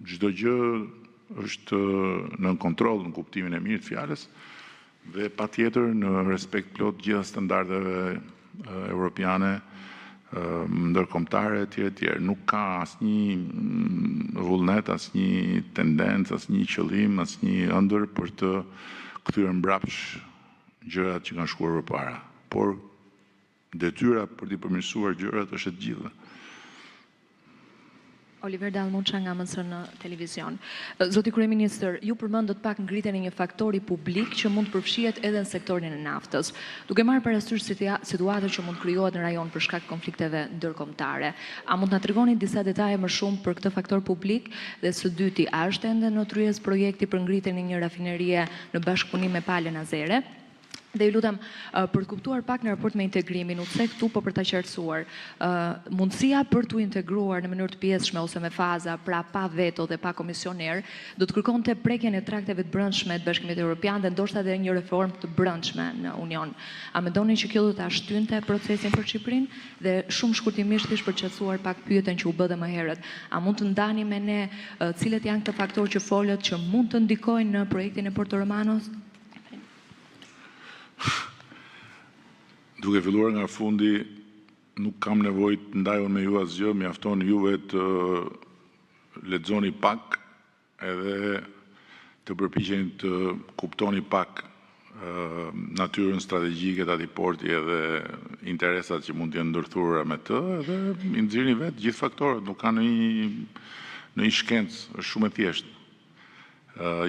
çdo gjë është në kontroll në kuptimin e mirë të fjalës dhe patjetër në respekt plot gjitha standardeve europiane, ndërkombëtare etj. Nuk ka asnjë vullnet, asnjë tendencë, asnjë qëllim, asnjë ëndër për të kthyer mbrapsht gjërat që kanë shkuar përpara. Por detyra për të përmirësuar gjërat është e gjithë. Oliver Dalmuça nga MSN Televizion. Zoti kryeministër, ju përmendët pak ngritjen e një faktori publik që mund të përfshihet edhe në sektorin e naftës, duke marrë parasysh situatën që mund krijohet në rajon për shkak të konflikteve ndërkombëtare. A mund të na tregoni disa detaje më shumë për këtë faktor publik? Dhe së dyti, a është ende në tryezë projekti për ngritjen e një rafinerie në bashkëpunim me palën azere? Dhe ju lutem për të kuptuar pak në raport me integrimin, u the këtu po për ta qartësuar, mundësia për të integruar në mënyrë të pjesshme ose me faza, pra pa veto dhe pa komisioner, do të kërkonte prekjen e trakteve të brendshme të Bashkimit Evropian dhe ndoshta edhe një reformë të brendshme në Union. A mendoni që kjo do ta shtynte procesin për Shqipërinë? Dhe shumë shkurtimisht thjesht për të qartësuar pak pyetjen që u bë më herët, a mund të ndani me ne cilët janë këto faktorë që folët që mund të ndikojnë në projektin e Porto Romanos? Duke filluar nga fundi, nuk kam nevojë të ndaj me ju asgjë, mjafton juve të lexoni pak edhe të përpiqeni të kuptoni pak natyrën strategjike të atij porti edhe interesat që mund të jenë ndërthurura me të, edhe i nxirrni vetë gjithë faktorët, nuk ka në shkencë, është shumë e thjeshtë.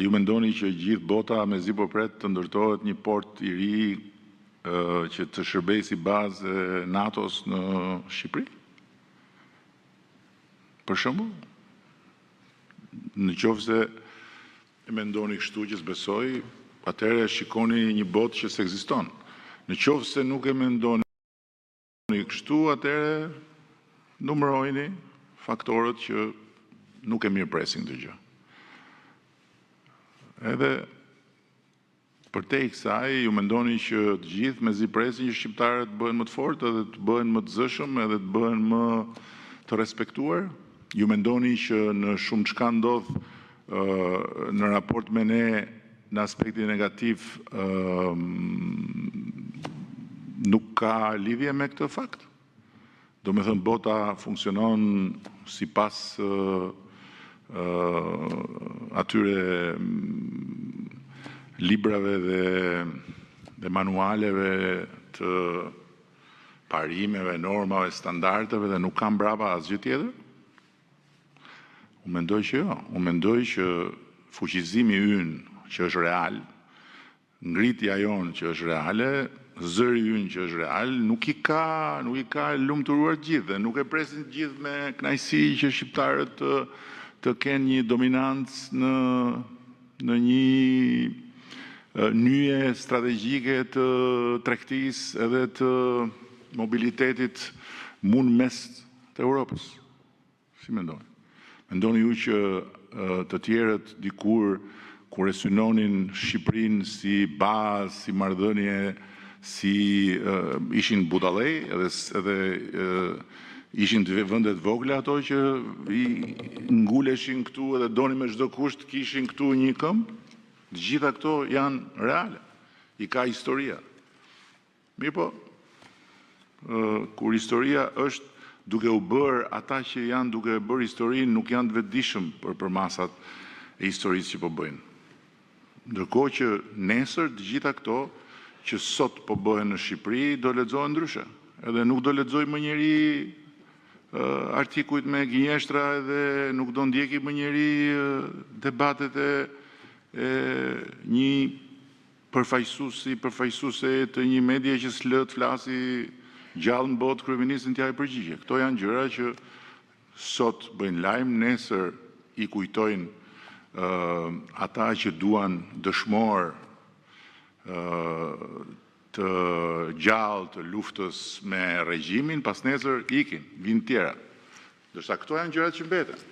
Ju mendoni që gjithë bota mezi po pret të ndërtohet një port i ri që të shërbejë si bazë e NATO-s në Shqipëri? Për shembull, nëse e mendoni kështu që s'besoj, atëherë shikoni një botë që s'ekziston. Nëse nuk e mendoni kështu, atëherë numërojeni faktorët që nuk e mirëpresin këtë gjë. Edhe për te i kësaj, ju mendoni që të gjithë mezi presin që shqiptarët bëhen më të fortë, edhe të bëhen më të zëshëm, edhe të bëhen më të respektuar? Ju mendoni që në shumë çka ndodh në raport me ne në aspektin negativ nuk ka lidhje me këtë fakt? Do me thënë bota funksionon sipas atyre librave dhe manualeve të parimeve, normave, standardeve dhe nuk kam brapa asgjë tjetër? Unë mendoj që jo. Unë mendoj që fuqizimi ynë që është real, ngritja jonë që është reale, zëri ynë që është real, nuk i ka lumturuar gjithë dhe nuk e presin gjithë me kënaqësi që shqiptarët të kenë një dominancë në një nyje strategjike të tregtisë edhe të mobilitetit mund mes të Europës. Si mendoni? Mendoni ju që të tjerët dikur kur e synonin Shqipërinë si bazë, si marrëdhënie, si ishin budallej edhe ishin të vendet vogla ato që i nguleshin këtu edhe donin me çdo kusht kishin këtu një këmbë? Të gjitha këto janë reale, i ka historia. Mirë po, kur historia është duke u bërë, ata që janë duke bërë historinë nuk janë të vetëdijshëm për masat e historisë që po bëjnë. Ndërkohë që nesër të gjitha këto që sot po bëhen në Shqipëri do lexohen ndryshe. Edhe nuk do lexoj më njëri artikujt me gënjeshtra edhe nuk do ndjeki më njëri debatet e një përfaqësuese të një medie që s'lë të flasi gjallë në botë kryeministin t'ja i përgjigje. Këto janë gjëra që sot bëjnë lajm, nesër i kujtojnë ata që duan dëshmor të gjallë të luftës me regjimin, pas nesër ikin, vinë tjera. Ndërsa këto janë gjërat që mbeten.